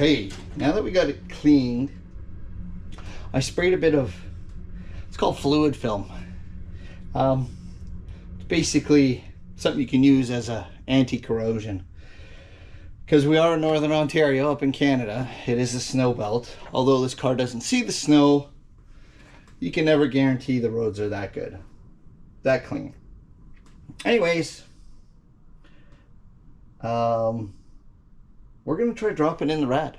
Okay, now that we got it cleaned, I sprayed a bit of, it's called fluid film. It's basically something you can use as a anti-corrosion. Because we are in Northern Ontario, up in Canada, it is a snow belt. Although this car doesn't see the snow, you can never guarantee the roads are that good, that clean. Anyways, we're gonna try dropping in the rad.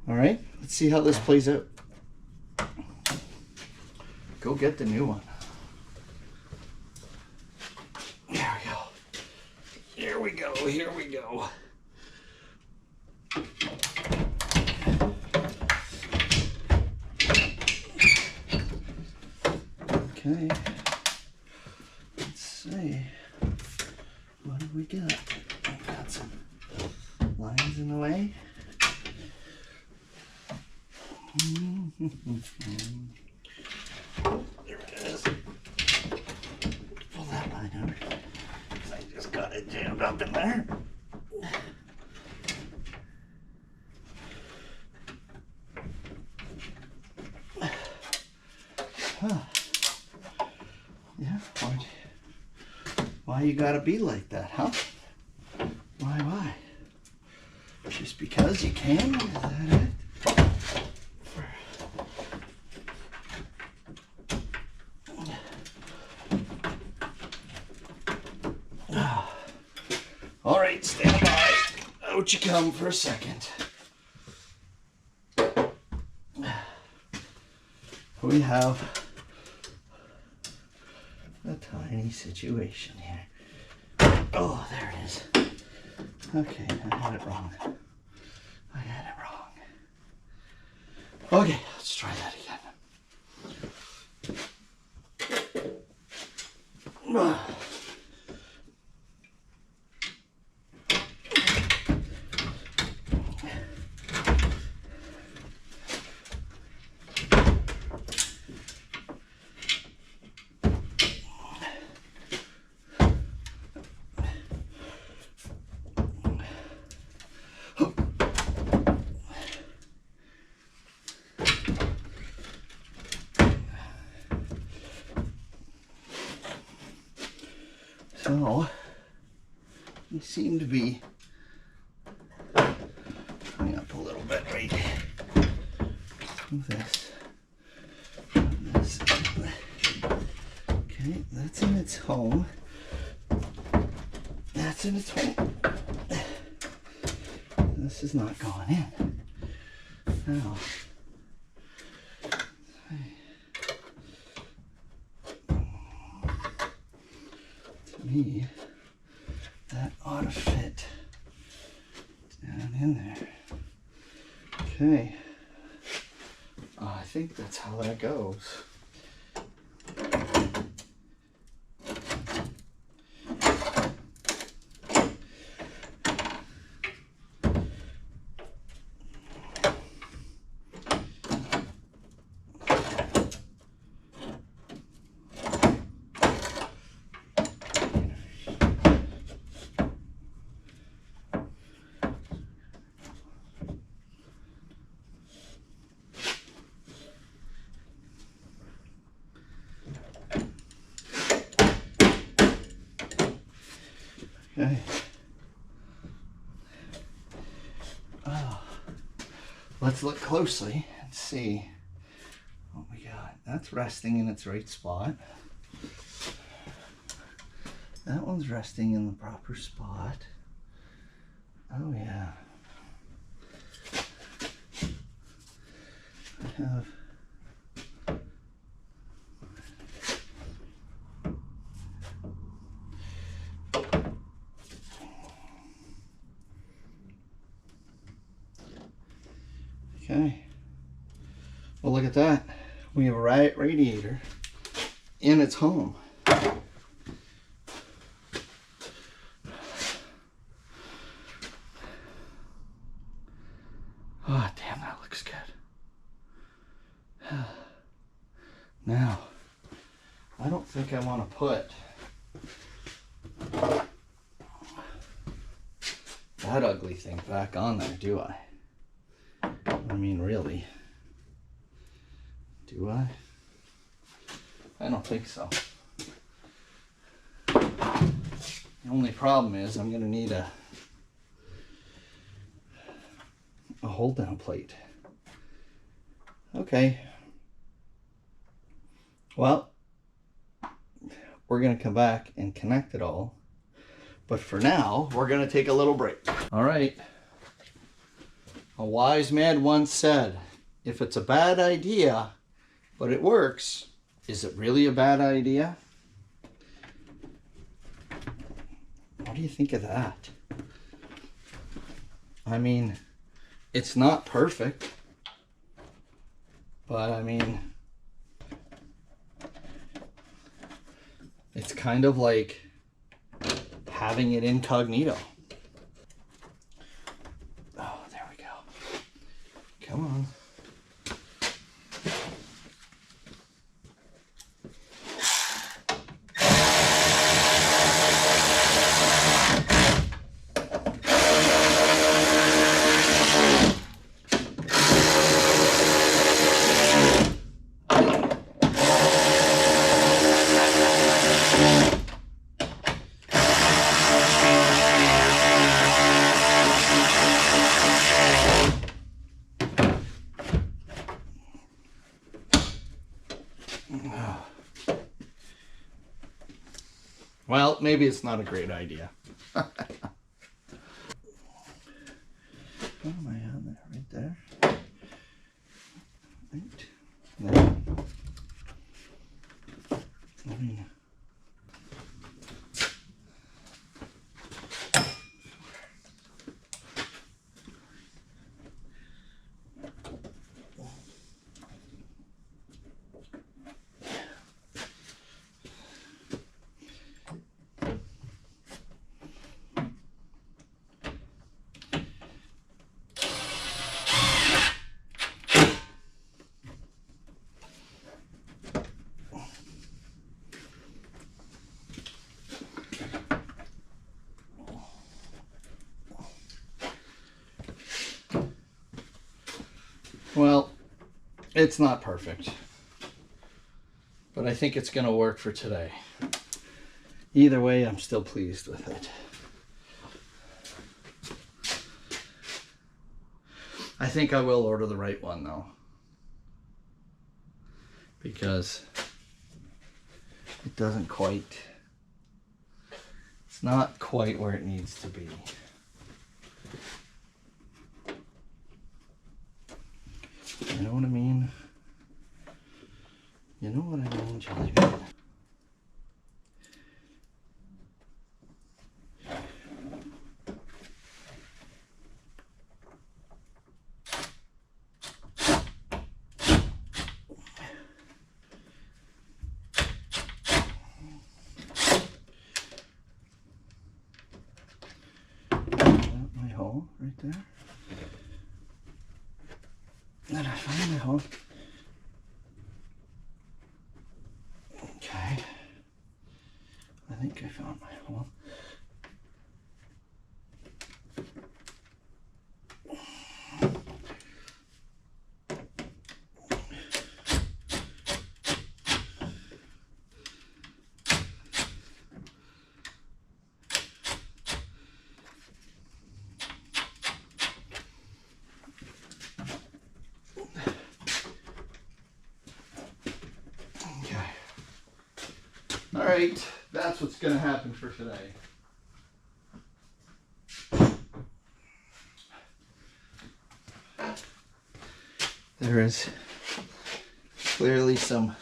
All right, let's see how this plays out. Go get the new one. There we go. Here we go. Here we go. Okay. Let's see. What have we got? We've got some lines in the way. There it is. Pull that line out. I just got it jammed up in there. Huh. Yeah, why you gotta be like that, huh? Why? Just because you can? Is that it? All right, stand by. Out you come for a second. We have a tiny situation here. Oh, there it is. Okay, I had it wrong. Okay, let's try that again. So, you seem to be coming up a little bit right. This. Okay, that's in its home. That's in its home. This is not going in. Now, me, that ought to fit down in there. Okay. I think that's how that goes. Okay. Oh, let's look closely and see what we got. That's resting in its right spot. That one's resting in the proper spot. Oh yeah. I have okay. Well, look at that. We have a radiator in its home. Oh, damn, that looks good. Now, I don't think I want to put that ugly thing back on there, do I? I mean, really? Do I? I don't think so. The only problem is I'm going to need a hold down plate. Okay. Well, we're going to come back and connect it all. But for now, we're going to take a little break. All right. A wise man once said, if it's a bad idea, but it works, is it really a bad idea? What do you think of that? I mean, it's not perfect, but I mean, it's kind of like having it incognito. Oh, there we go. Come on. Well, maybe it's not a great idea. What am I on there? Right there? Right there. I mean, well, it's not perfect, but I think it's going to work for today. Either way, I'm still pleased with it. I think I will order the right one though, because it doesn't quite, it's not quite where it needs to be. You know what I mean? You know what I mean, Jelly Bean? My hole right there. Did I find my hole? Okay. I think I found my hole. All right, that's what's going to happen for today. There is clearly some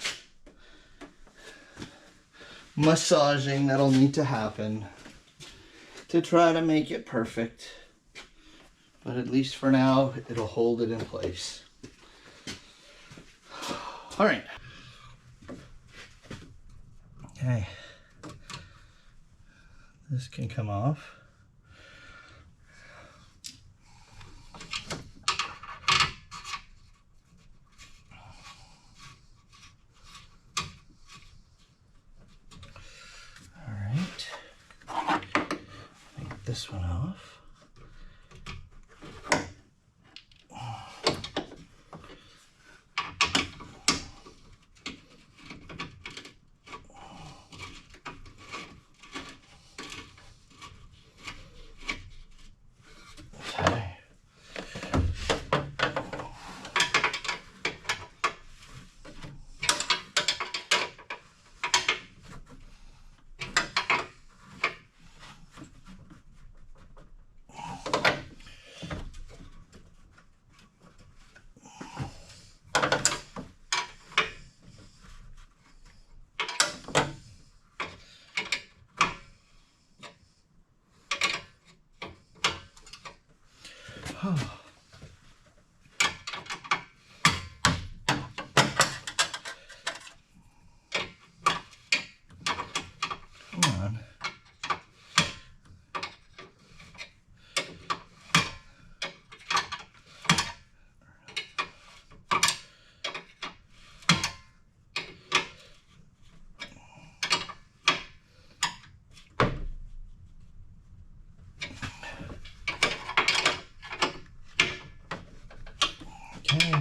massaging that'll need to happen to try to make it perfect. But at least for now, it'll hold it in place. All right. Okay, this can come off. All right, take this one off. on. Okay.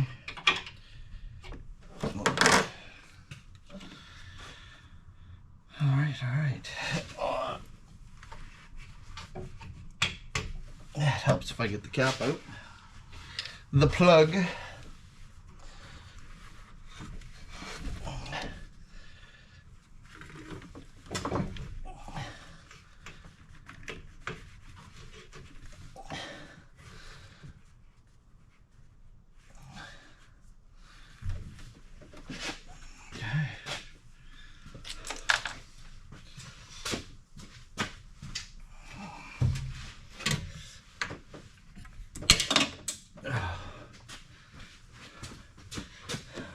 All right. It helps if I get the cap out. The plug.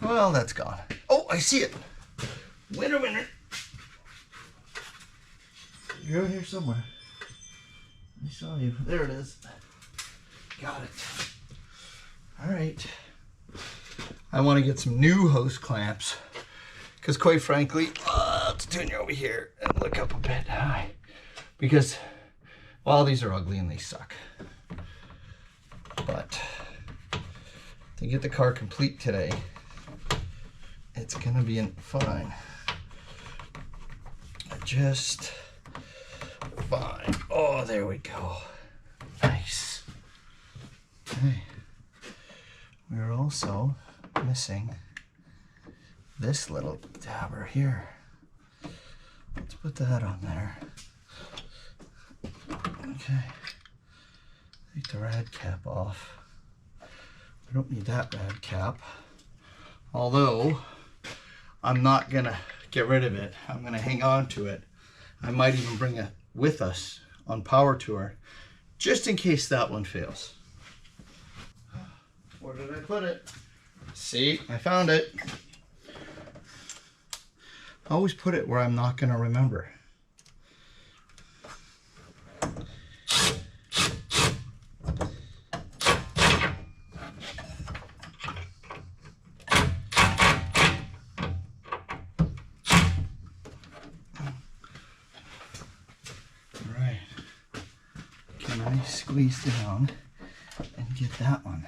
Well, that's gone. Oh, I see it. Winner. You're out here somewhere. I saw you. There it is. Got it. All right. I want to get some new hose clamps because, quite frankly, let's turn you over here and look up a bit high because, well, these are ugly and they suck. But to get the car complete today, it's gonna be fine. Just fine. Oh, there we go. Nice. Okay. We're also missing this little dabber here. Let's put that on there. Okay. Take the rad cap off. We don't need that rad cap. Although, I'm not gonna get rid of it. I'm gonna hang on to it. I might even bring it with us on power tour, just in case that one fails. Where did I put it? See, I found it. I always put it where I'm not gonna remember. Squeeze down and get that one.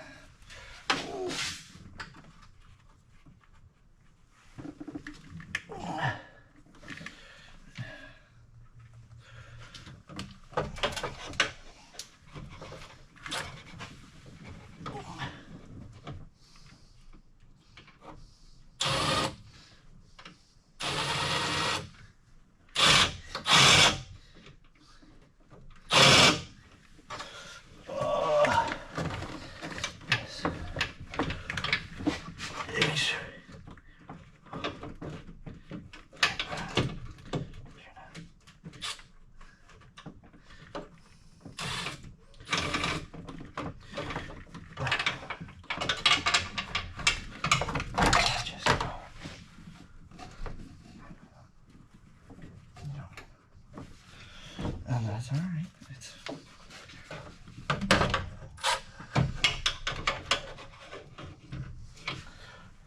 That's all right.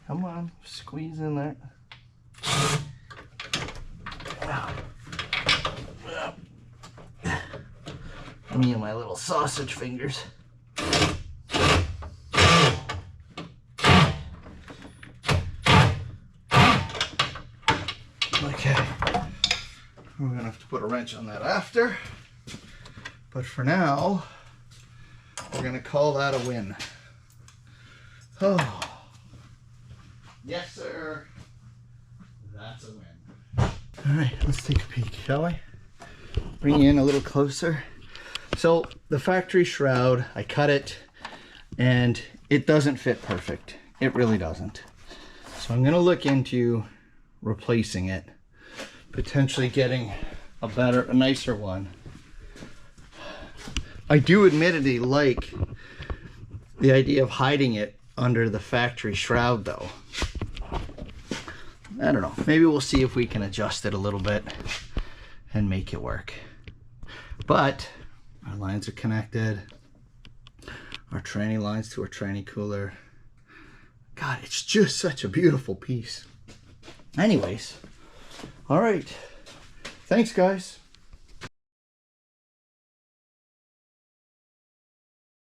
Come on, squeeze in there. Me and my little sausage fingers. Okay. We're gonna have to put a wrench on that after. But for now, we're gonna call that a win. Oh. Yes, sir. That's a win. All right, let's take a peek, shall we? Bring you in a little closer. So the factory shroud, I cut it and it doesn't fit perfect. It really doesn't. So I'm gonna look into replacing it, potentially getting a nicer one. I do admittedly like the idea of hiding it under the factory shroud though. I don't know. Maybe we'll see if we can adjust it a little bit and make it work. But our lines are connected. Our tranny lines to our tranny cooler. God, it's just such a beautiful piece. Anyways, all right. Thanks, guys.